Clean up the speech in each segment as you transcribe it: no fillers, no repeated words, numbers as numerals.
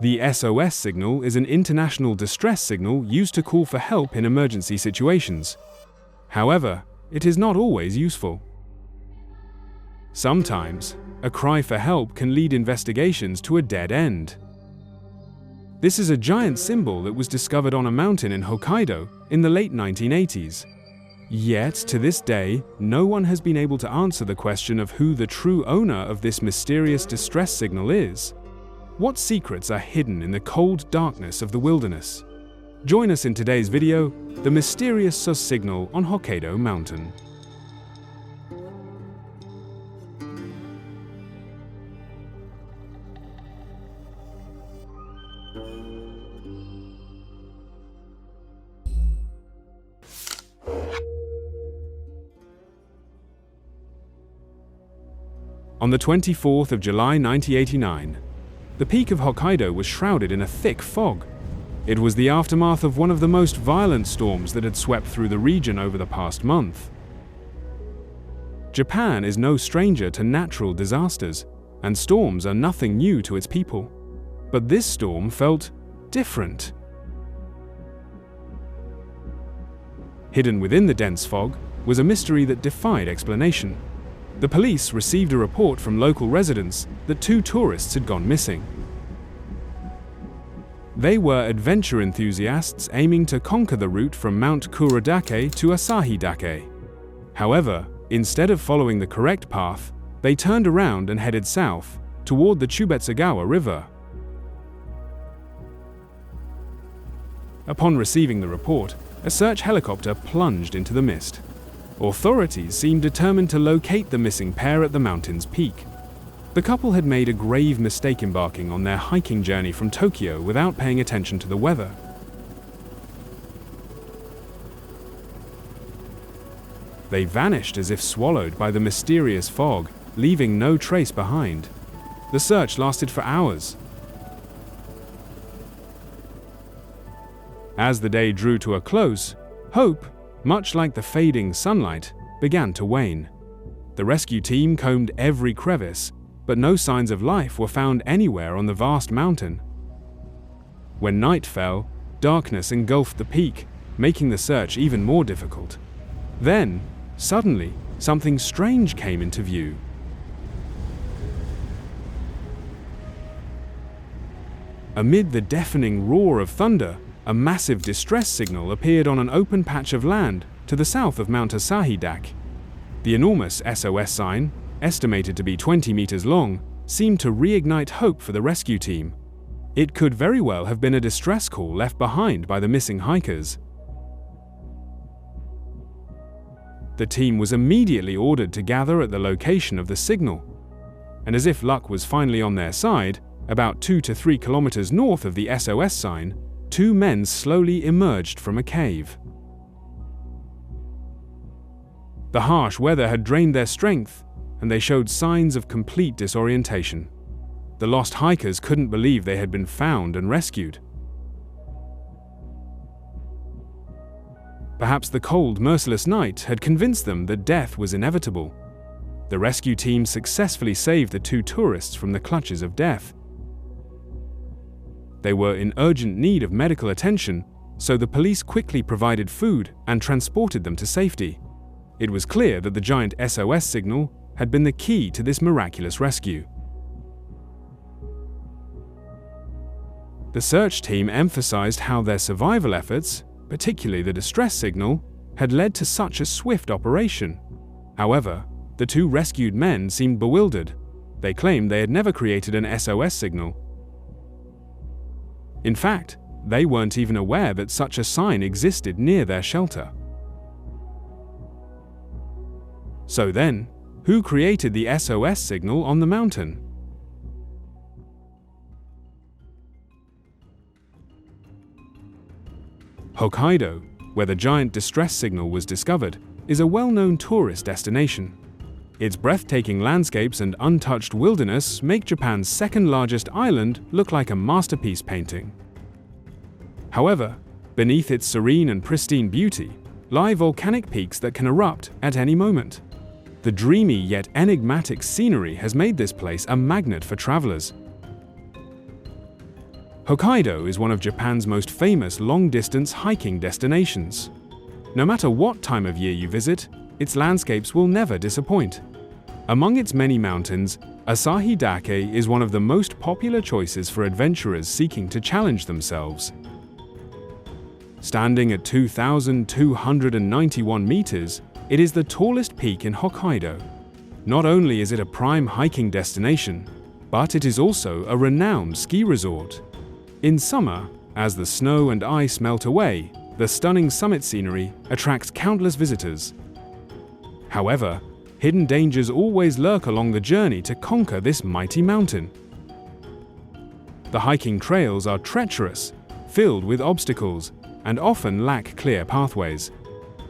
The SOS signal is an international distress signal used to call for help in emergency situations. However, it is not always useful. Sometimes, a cry for help can lead investigations to a dead end. This is a giant symbol that was discovered on a mountain in Hokkaido in the late 1980s. Yet, to this day, no one has been able to answer the question of who the true owner of this mysterious distress signal is. What secrets are hidden in the cold darkness of the wilderness? Join us in today's video, The Mysterious SOS Signal on Hokkaido Mountain. On the 24th of July 1989, the peak of Hokkaido was shrouded in a thick fog. It was the aftermath of one of the most violent storms that had swept through the region over the past month. Japan is no stranger to natural disasters, and storms are nothing new to its people. But this storm felt different. Hidden within the dense fog was a mystery that defied explanation. The police received a report from local residents that 2 tourists had gone missing. They were adventure enthusiasts aiming to conquer the route from Mount Kurodake to Asahidake. However, instead of following the correct path, they turned around and headed south, toward the Chubetsugawa River. Upon receiving the report, a search helicopter plunged into the mist. Authorities seemed determined to locate the missing pair at the mountain's peak. The couple had made a grave mistake embarking on their hiking journey from Tokyo without paying attention to the weather. They vanished as if swallowed by the mysterious fog, leaving no trace behind. The search lasted for hours. As the day drew to a close, hope, much like the fading sunlight, began to wane. The rescue team combed every crevice, but no signs of life were found anywhere on the vast mountain. When night fell, darkness engulfed the peak, making the search even more difficult. Then, suddenly, something strange came into view. Amid the deafening roar of thunder, a massive distress signal appeared on an open patch of land to the south of Mount Asahidake. The enormous SOS sign, estimated to be 20 meters long, seemed to reignite hope for the rescue team. It could very well have been a distress call left behind by the missing hikers. The team was immediately ordered to gather at the location of the signal. And as if luck was finally on their side, about 2 to 3 kilometers north of the SOS sign, 2 men slowly emerged from a cave. The harsh weather had drained their strength, and they showed signs of complete disorientation. The lost hikers couldn't believe they had been found and rescued. Perhaps the cold, merciless night had convinced them that death was inevitable. The rescue team successfully saved the 2 tourists from the clutches of death. They were in urgent need of medical attention, so the police quickly provided food and transported them to safety. It was clear that the giant SOS signal had been the key to this miraculous rescue. The search team emphasized how their survival efforts, particularly the distress signal, had led to such a swift operation. However, the 2 rescued men seemed bewildered. They claimed they had never created an SOS signal. In fact, they weren't even aware that such a sign existed near their shelter. So then, who created the SOS signal on the mountain? Hokkaido, where the giant distress signal was discovered, is a well-known tourist destination. Its breathtaking landscapes and untouched wilderness make Japan's second-largest island look like a masterpiece painting. However, beneath its serene and pristine beauty lie volcanic peaks that can erupt at any moment. The dreamy yet enigmatic scenery has made this place a magnet for travelers. Hokkaido is one of Japan's most famous long-distance hiking destinations. No matter what time of year you visit, its landscapes will never disappoint. Among its many mountains, Asahi Dake is one of the most popular choices for adventurers seeking to challenge themselves. Standing at 2,291 meters, it is the tallest peak in Hokkaido. Not only is it a prime hiking destination, but it is also a renowned ski resort. In summer, as the snow and ice melt away, the stunning summit scenery attracts countless visitors. However, hidden dangers always lurk along the journey to conquer this mighty mountain. The hiking trails are treacherous, filled with obstacles, and often lack clear pathways.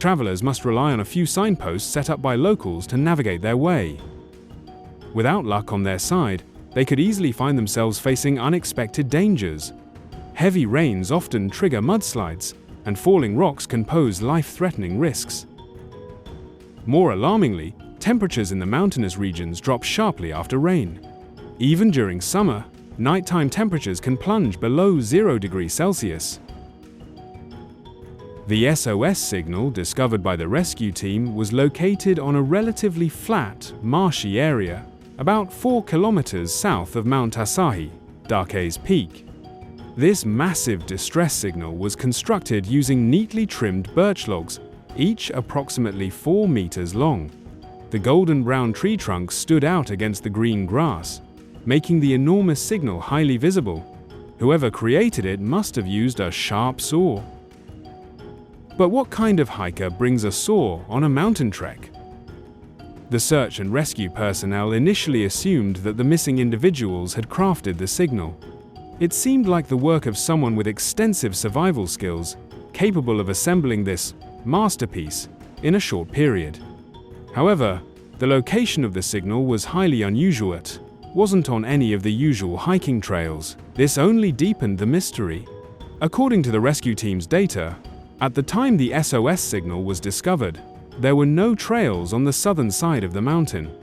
Travelers must rely on a few signposts set up by locals to navigate their way. Without luck on their side, they could easily find themselves facing unexpected dangers. Heavy rains often trigger mudslides, and falling rocks can pose life-threatening risks. More alarmingly, temperatures in the mountainous regions drop sharply after rain. Even during summer, nighttime temperatures can plunge below 0 degrees Celsius. The SOS signal discovered by the rescue team was located on a relatively flat, marshy area, about 4 kilometers south of Mount Asahi, Dake's peak. This massive distress signal was constructed using neatly trimmed birch logs, each approximately 4 meters long. The golden-brown tree trunks stood out against the green grass, making the enormous signal highly visible. Whoever created it must have used a sharp saw. But what kind of hiker brings a saw on a mountain trek? The search and rescue personnel initially assumed that the missing individuals had crafted the signal. It seemed like the work of someone with extensive survival skills, capable of assembling this masterpiece in a short period. However, the location of the signal was highly unusual. It wasn't on any of the usual hiking trails. This only deepened the mystery. According to the rescue team's data, at the time the SOS signal was discovered, there were no trails on the southern side of the mountain.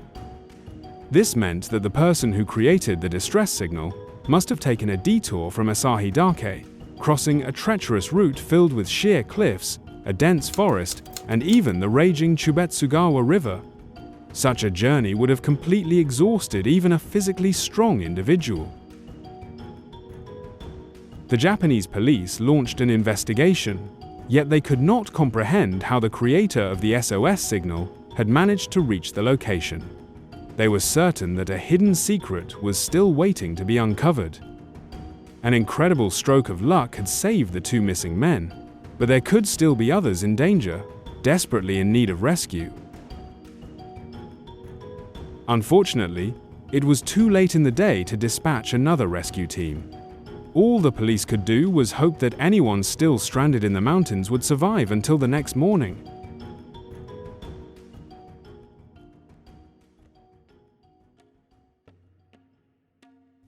This meant that the person who created the distress signal must have taken a detour from Asahi Dake, crossing a treacherous route filled with sheer cliffs, a dense forest, and even the raging Chubetsugawa River. Such a journey would have completely exhausted even a physically strong individual. The Japanese police launched an investigation, yet they could not comprehend how the creator of the SOS signal had managed to reach the location. They were certain that a hidden secret was still waiting to be uncovered. An incredible stroke of luck had saved the 2 missing men, but there could still be others in danger, desperately in need of rescue. Unfortunately, it was too late in the day to dispatch another rescue team. All the police could do was hope that anyone still stranded in the mountains would survive until the next morning.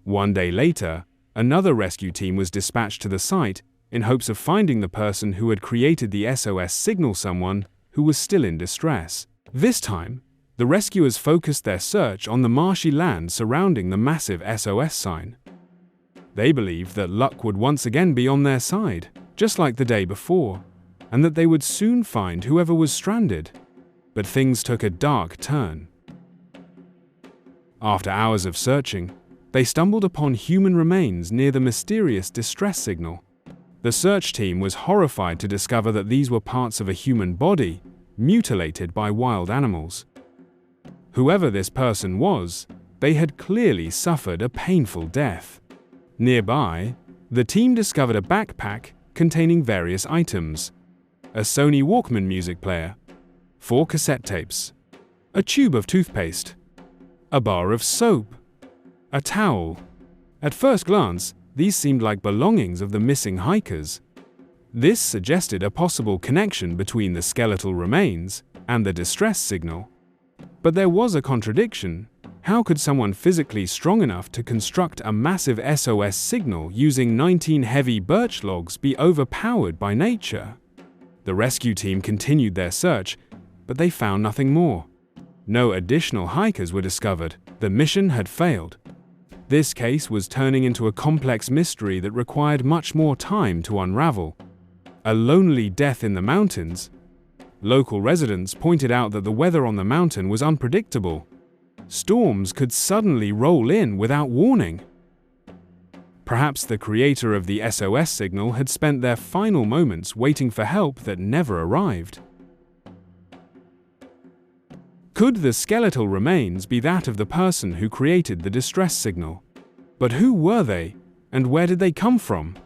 One day later, another rescue team was dispatched to the site in hopes of finding the person who had created the SOS signal, someone who was still in distress. This time, the rescuers focused their search on the marshy land surrounding the massive SOS sign. They believed that luck would once again be on their side, just like the day before, and that they would soon find whoever was stranded. But things took a dark turn. After hours of searching, they stumbled upon human remains near the mysterious distress signal. The search team was horrified to discover that these were parts of a human body, mutilated by wild animals. Whoever this person was, they had clearly suffered a painful death. Nearby, the team discovered a backpack containing various items: a Sony Walkman music player, 4 cassette tapes, a tube of toothpaste, a bar of soap, a towel. At first glance, these seemed like belongings of the missing hikers. This suggested a possible connection between the skeletal remains and the distress signal. But there was a contradiction. How could someone physically strong enough to construct a massive SOS signal using 19 heavy birch logs be overpowered by nature? The rescue team continued their search, but they found nothing more. No additional hikers were discovered. The mission had failed. This case was turning into a complex mystery that required much more time to unravel. A lonely death in the mountains. Local residents pointed out that the weather on the mountain was unpredictable. Storms could suddenly roll in without warning. Perhaps the creator of the SOS signal had spent their final moments waiting for help that never arrived. Could the skeletal remains be that of the person who created the distress signal? But who were they, and where did they come from?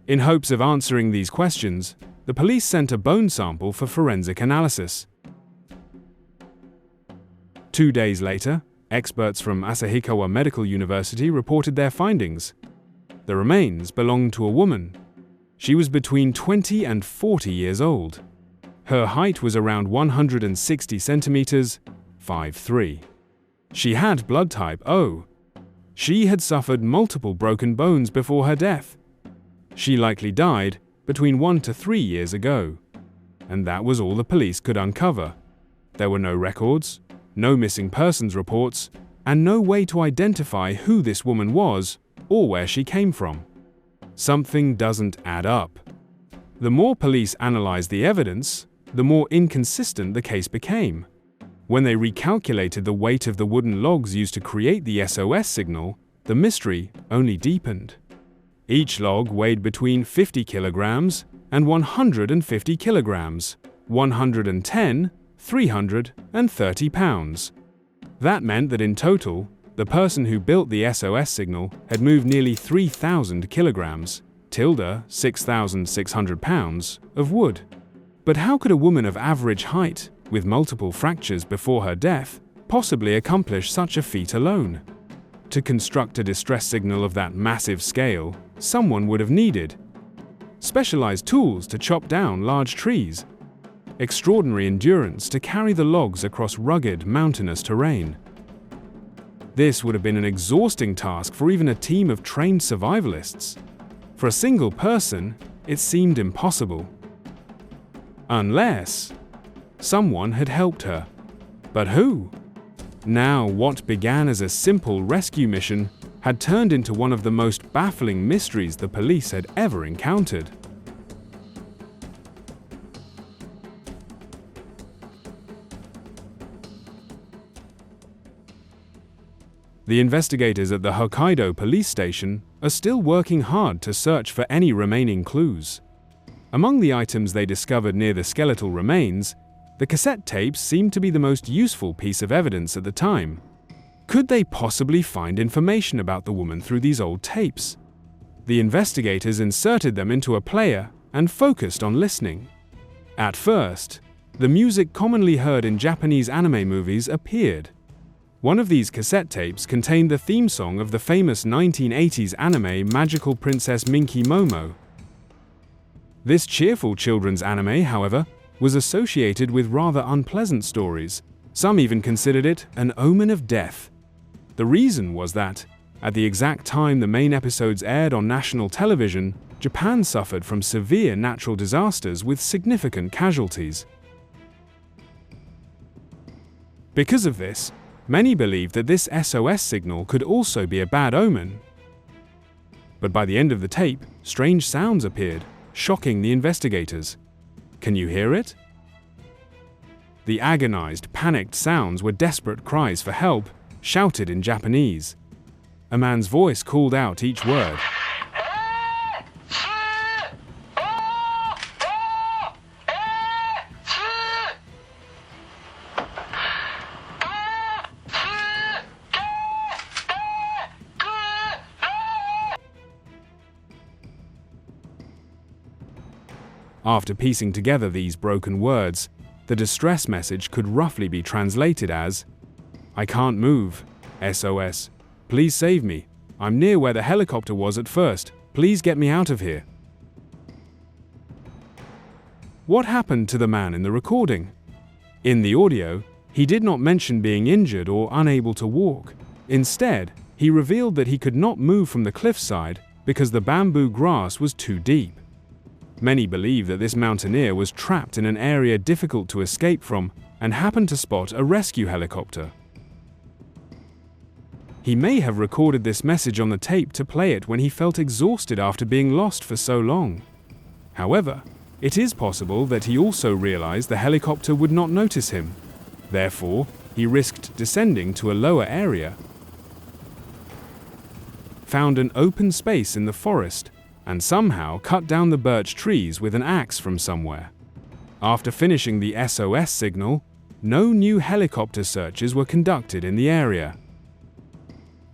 In hopes of answering these questions, the police sent a bone sample for forensic analysis. 2 days later, experts from Asahikawa Medical University reported their findings. The remains belonged to a woman. She was between 20 and 40 years old. Her height was around 160 centimeters, 5'3". She had blood type O. She had suffered multiple broken bones before her death. She likely died between 1 to 3 years ago. And that was all the police could uncover. There were no records, no missing persons reports, and no way to identify who this woman was or where she came from. Something doesn't add up. The more police analyzed the evidence, the more inconsistent the case became. When they recalculated the weight of the wooden logs used to create the SOS signal, the mystery only deepened. Each log weighed between 50 kilograms and 150 kilograms, 110, 330 pounds. That meant that in total, the person who built the SOS signal had moved nearly 3,000 kilograms, 6,600 pounds, of wood. But how could a woman of average height, with multiple fractures before her death, possibly accomplish such a feat alone? To construct a distress signal of that massive scale, someone would have needed specialized tools to chop down large trees, extraordinary endurance to carry the logs across rugged, mountainous terrain. This would have been an exhausting task for even a team of trained survivalists. For a single person, it seemed impossible. Unless someone had helped her. But who? Now, what began as a simple rescue mission had turned into one of the most baffling mysteries the police had ever encountered. The investigators at the Hokkaido police station are still working hard to search for any remaining clues. Among the items they discovered near the skeletal remains, the cassette tapes seemed to be the most useful piece of evidence at the time. Could they possibly find information about the woman through these old tapes? The investigators inserted them into a player and focused on listening. At first, the music commonly heard in Japanese anime movies appeared. One of these cassette tapes contained the theme song of the famous 1980s anime Magical Princess Minky Momo. This cheerful children's anime, however, was associated with rather unpleasant stories. Some even considered it an omen of death. The reason was that, at the exact time the main episodes aired on national television, Japan suffered from severe natural disasters with significant casualties. Because of this, many believed that this SOS signal could also be a bad omen. But by the end of the tape, strange sounds appeared, shocking the investigators. Can you hear it? The agonized, panicked sounds were desperate cries for help, shouted in Japanese. A man's voice called out each word. After piecing together these broken words, the distress message could roughly be translated as, "I can't move. SOS. Please save me. I'm near where the helicopter was at first. Please get me out of here." What happened to the man in the recording? In the audio, he did not mention being injured or unable to walk. Instead, he revealed that he could not move from the cliffside because the bamboo grass was too deep. Many believe that this mountaineer was trapped in an area difficult to escape from and happened to spot a rescue helicopter. He may have recorded this message on the tape to play it when he felt exhausted after being lost for so long. However, it is possible that he also realized the helicopter would not notice him. Therefore, he risked descending to a lower area, found an open space in the forest, and somehow cut down the birch trees with an axe from somewhere. After finishing the SOS signal, no new helicopter searches were conducted in the area.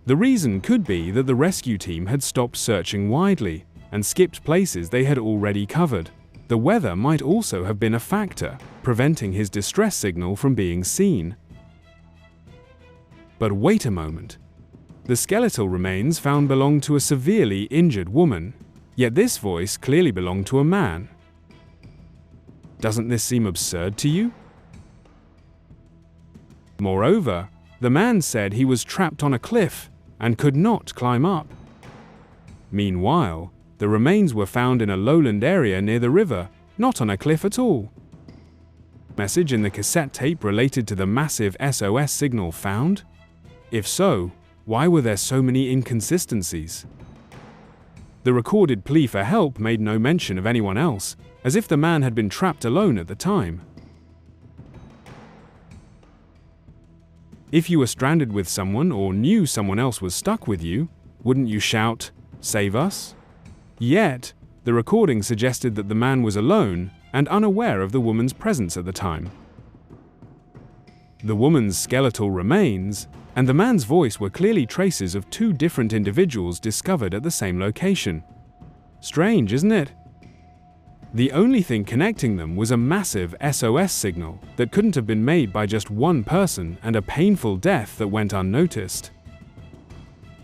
The reason could be that the rescue team had stopped searching widely and skipped places they had already covered. The weather might also have been a factor, preventing his distress signal from being seen. But wait a moment. The skeletal remains found belonged to a severely injured woman, yet this voice clearly belonged to a man. Doesn't this seem absurd to you? Moreover, the man said he was trapped on a cliff and could not climb up. Meanwhile, the remains were found in a lowland area near the river, not on a cliff at all. Message in the cassette tape related to the massive SOS signal found? If so, why were there so many inconsistencies? The recorded plea for help made no mention of anyone else, as if the man had been trapped alone at the time. If you were stranded with someone or knew someone else was stuck with you, wouldn't you shout, "Save us"? Yet, the recording suggested that the man was alone and unaware of the woman's presence at the time. The woman's skeletal remains and the man's voice were clearly traces of two different individuals discovered at the same location. Strange, isn't it? The only thing connecting them was a massive SOS signal that couldn't have been made by just one person and a painful death that went unnoticed.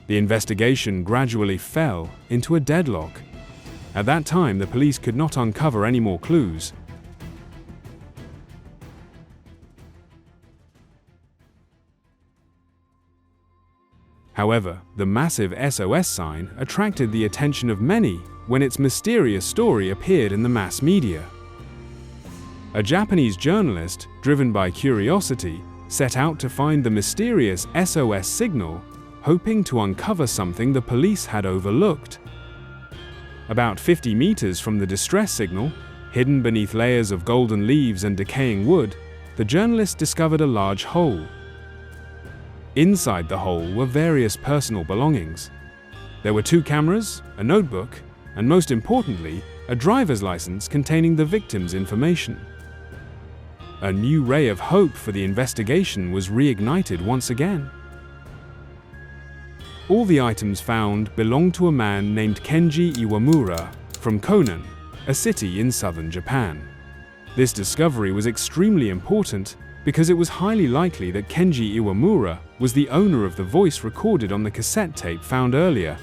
The investigation gradually fell into a deadlock. At that time, the police could not uncover any more clues. However, the massive SOS sign attracted the attention of many when its mysterious story appeared in the mass media. A Japanese journalist, driven by curiosity, set out to find the mysterious SOS signal, hoping to uncover something the police had overlooked. About 50 meters from the distress signal, hidden beneath layers of golden leaves and decaying wood, the journalist discovered a large hole. Inside the hole were various personal belongings. There were 2 cameras, a notebook, and most importantly, a driver's license containing the victim's information. A new ray of hope for the investigation was reignited once again. All the items found belonged to a man named Kenji Iwamura from Konan, a city in southern Japan. This discovery was extremely important because it was highly likely that Kenji Iwamura was the owner of the voice recorded on the cassette tape found earlier.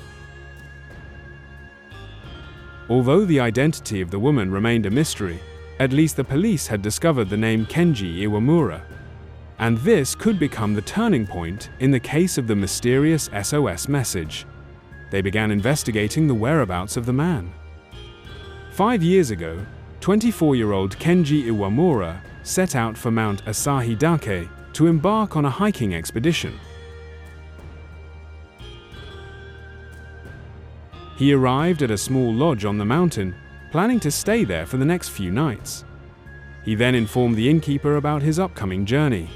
Although the identity of the woman remained a mystery, at least the police had discovered the name Kenji Iwamura. And this could become the turning point in the case of the mysterious SOS message. They began investigating the whereabouts of the man. 5 years ago, 24-year-old Kenji Iwamura set out for Mount Asahi Dake to embark on a hiking expedition. He arrived at a small lodge on the mountain, planning to stay there for the next few nights. He then informed the innkeeper about his upcoming journey.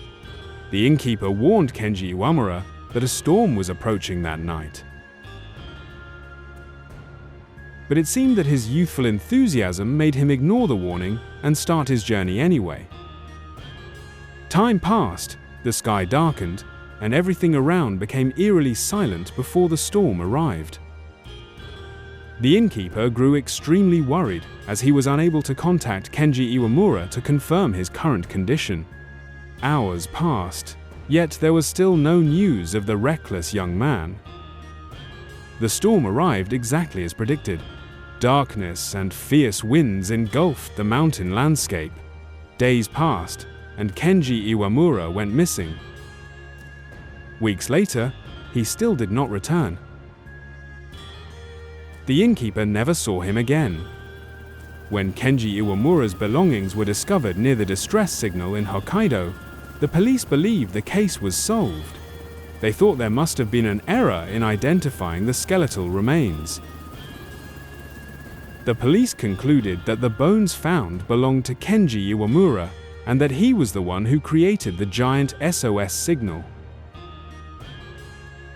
The innkeeper warned Kenji Iwamura that a storm was approaching that night. But it seemed that his youthful enthusiasm made him ignore the warning and start his journey anyway. Time passed, the sky darkened, and everything around became eerily silent before the storm arrived. The innkeeper grew extremely worried as he was unable to contact Kenji Iwamura to confirm his current condition. Hours passed, yet there was still no news of the reckless young man. The storm arrived exactly as predicted. Darkness and fierce winds engulfed the mountain landscape. Days passed, and Kenji Iwamura went missing. Weeks later, he still did not return. The innkeeper never saw him again. When Kenji Iwamura's belongings were discovered near the distress signal in Hokkaido, the police believed the case was solved. They thought there must have been an error in identifying the skeletal remains. The police concluded that the bones found belonged to Kenji Iwamura and that he was the one who created the giant SOS signal.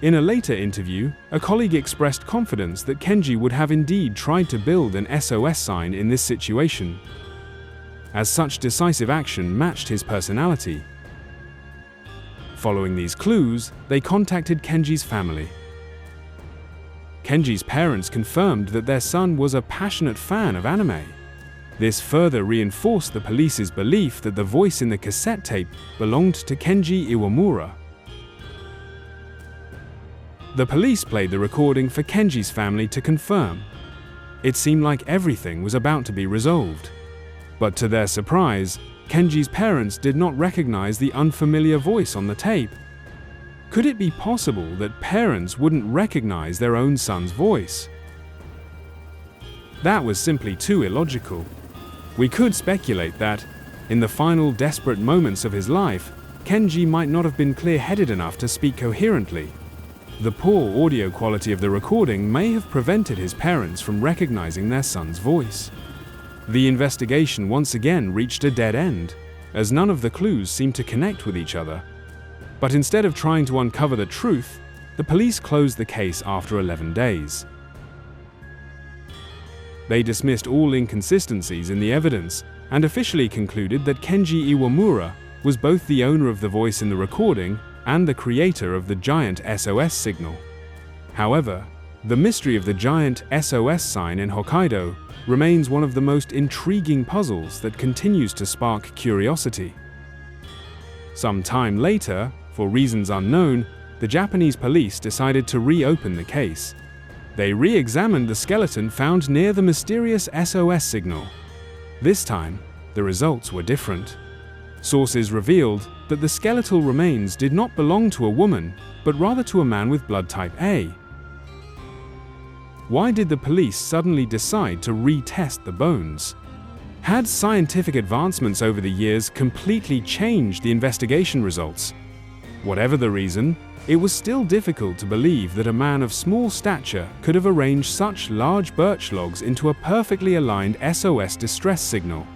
In a later interview, a colleague expressed confidence that Kenji would have indeed tried to build an SOS sign in this situation, as such decisive action matched his personality. Following these clues, they contacted Kenji's family. Kenji's parents confirmed that their son was a passionate fan of anime. This further reinforced the police's belief that the voice in the cassette tape belonged to Kenji Iwamura. The police played the recording for Kenji's family to confirm. It seemed like everything was about to be resolved. But to their surprise, Kenji's parents did not recognize the unfamiliar voice on the tape. Could it be possible that parents wouldn't recognize their own son's voice? That was simply too illogical. We could speculate that, in the final desperate moments of his life, Kenji might not have been clear-headed enough to speak coherently. The poor audio quality of the recording may have prevented his parents from recognizing their son's voice. The investigation once again reached a dead end, as none of the clues seemed to connect with each other. But instead of trying to uncover the truth, the police closed the case after 11 days. They dismissed all inconsistencies in the evidence and officially concluded that Kenji Iwamura was both the owner of the voice in the recording and the creator of the giant SOS signal. However, the mystery of the giant SOS sign in Hokkaido remains one of the most intriguing puzzles that continues to spark curiosity. Some time later, for reasons unknown, the Japanese police decided to reopen the case. They re-examined the skeleton found near the mysterious SOS signal. This time, the results were different. Sources revealed that the skeletal remains did not belong to a woman, but rather to a man with blood type A. Why did the police suddenly decide to retest the bones? Had scientific advancements over the years completely changed the investigation results? Whatever the reason, it was still difficult to believe that a man of small stature could have arranged such large birch logs into a perfectly aligned SOS distress signal.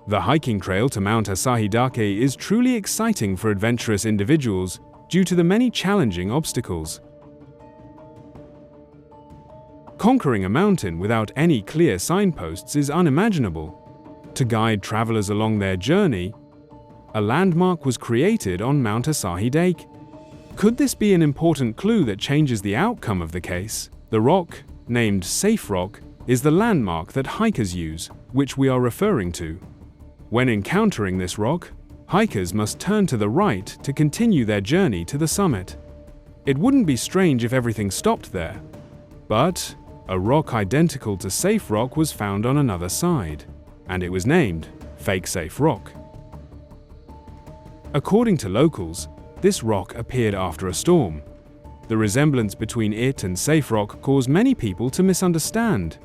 The hiking trail to Mount Asahidake is truly exciting for adventurous individuals due to the many challenging obstacles. Conquering a mountain without any clear signposts is unimaginable. To guide travelers along their journey, a landmark was created on Mount Asahidake. Could this be an important clue that changes the outcome of the case? The rock, named Safe Rock, is the landmark that hikers use, which we are referring to. When encountering this rock, hikers must turn to the right to continue their journey to the summit. It wouldn't be strange if everything stopped there. But a rock identical to Safe Rock was found on another side, and it was named Fake Safe Rock. According to locals, this rock appeared after a storm. The resemblance between it and Safe Rock caused many people to misunderstand.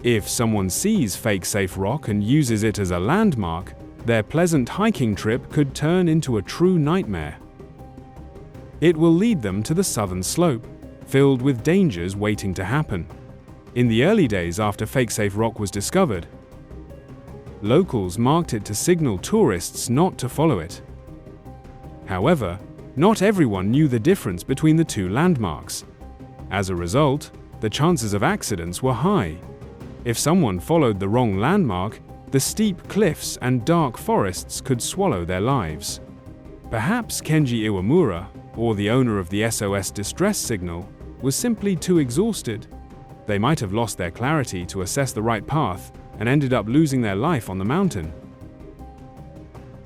If someone sees Fake Safe Rock and uses it as a landmark, their pleasant hiking trip could turn into a true nightmare. It will lead them to the southern slope, filled with dangers waiting to happen. In the early days after Fake Safe Rock was discovered, locals marked it to signal tourists not to follow it. However, not everyone knew the difference between the two landmarks. As a result, the chances of accidents were high. If someone followed the wrong landmark, the steep cliffs and dark forests could swallow their lives. Perhaps Kenji Iwamura, or the owner of the SOS distress signal, was simply too exhausted. They might have lost their clarity to assess the right path and ended up losing their life on the mountain.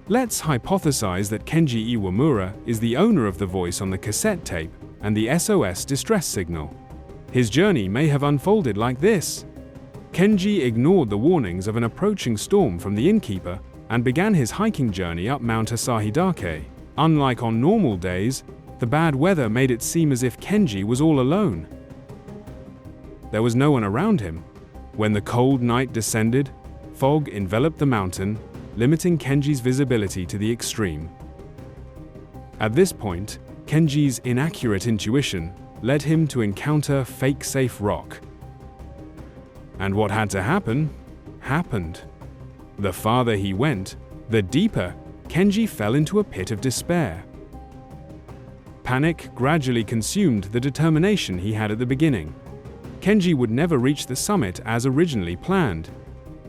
Let's hypothesize that Kenji Iwamura is the owner of the voice on the cassette tape and the SOS distress signal. His journey may have unfolded like this. Kenji ignored the warnings of an approaching storm from the innkeeper and began his hiking journey up Mount Asahidake. Unlike on normal days, the bad weather made it seem as if Kenji was all alone. There was no one around him. When the cold night descended, fog enveloped the mountain, limiting Kenji's visibility to the extreme. At this point, Kenji's inaccurate intuition led him to encounter fake-safe rock. And what had to happen, happened. The farther he went, the deeper Kenji fell into a pit of despair. Panic gradually consumed the determination he had at the beginning. Kenji would never reach the summit as originally planned.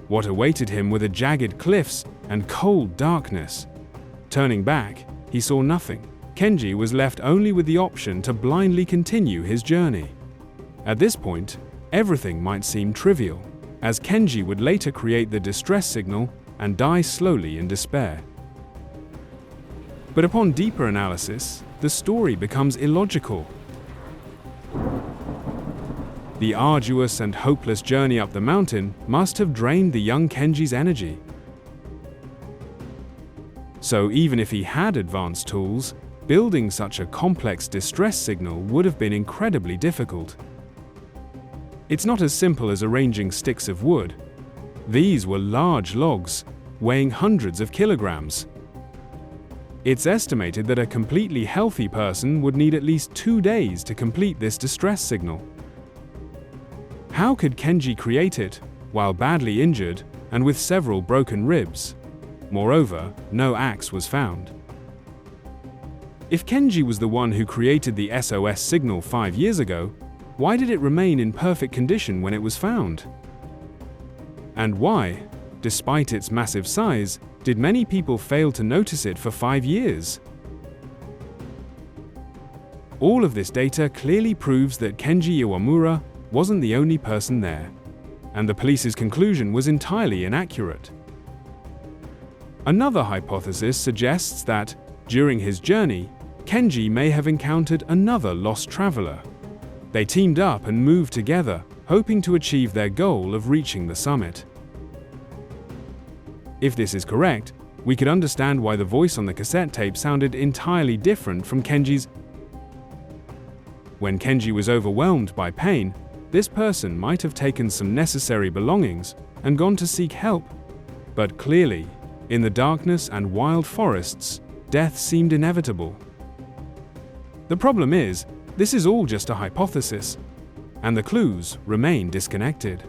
What awaited him were the jagged cliffs and cold darkness. Turning back, he saw nothing. Kenji was left only with the option to blindly continue his journey. At this point, everything might seem trivial, as Kenji would later create the distress signal and die slowly in despair. But upon deeper analysis, the story becomes illogical. The arduous and hopeless journey up the mountain must have drained the young Kenji's energy. So even if he had advanced tools, building such a complex distress signal would have been incredibly difficult. It's not as simple as arranging sticks of wood. These were large logs, weighing hundreds of kilograms. It's estimated that a completely healthy person would need at least 2 days to complete this distress signal. How could Kenji create it, while badly injured and with several broken ribs? Moreover, no axe was found. If Kenji was the one who created the SOS signal 5 years ago, why did it remain in perfect condition when it was found? And why, despite its massive size, did many people fail to notice it for 5 years? All of this data clearly proves that Kenji Iwamura wasn't the only person there, and the police's conclusion was entirely inaccurate. Another hypothesis suggests that, during his journey, Kenji may have encountered another lost traveler. They teamed up and moved together, hoping to achieve their goal of reaching the summit. If this is correct, we could understand why the voice on the cassette tape sounded entirely different from Kenji's. When Kenji was overwhelmed by pain, this person might have taken some necessary belongings and gone to seek help. But clearly, in the darkness and wild forests, death seemed inevitable. The problem is, this is all just a hypothesis, and the clues remain disconnected.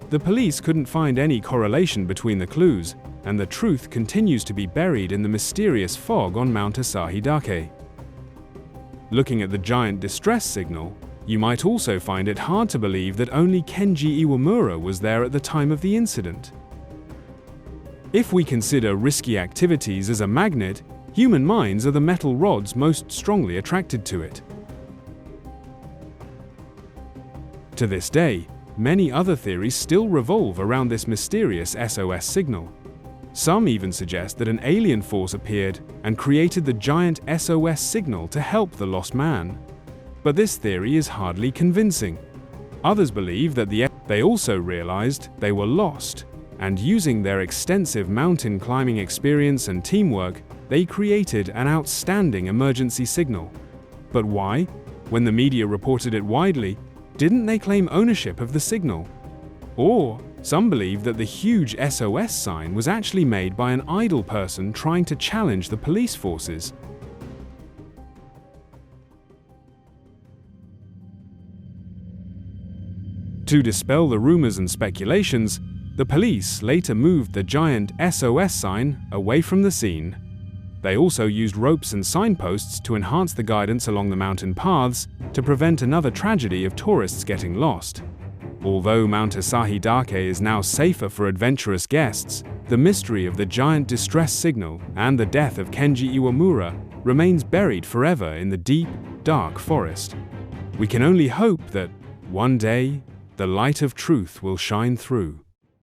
The police couldn't find any correlation between the clues, and the truth continues to be buried in the mysterious fog on Mount Asahi Dake. Looking at the giant distress signal, you might also find it hard to believe that only Kenji Iwamura was there at the time of the incident. If we consider risky activities as a magnet, human minds are the metal rods most strongly attracted to it. To this day, many other theories still revolve around this mysterious SOS signal. Some even suggest that an alien force appeared and created the giant SOS signal to help the lost man. But this theory is hardly convincing. Others believe that they also realized they were lost, and using their extensive mountain climbing experience and teamwork, they created an outstanding emergency signal. But why? When the media reported it widely, didn't they claim ownership of the signal? Or, some believe that the huge SOS sign was actually made by an idle person trying to challenge the police forces. To dispel the rumors and speculations, the police later moved the giant SOS sign away from the scene. They also used ropes and signposts to enhance the guidance along the mountain paths to prevent another tragedy of tourists getting lost. Although Mount Asahi Dake is now safer for adventurous guests, the mystery of the giant distress signal and the death of Kenji Iwamura remains buried forever in the deep, dark forest. We can only hope that, one day, the light of truth will shine through.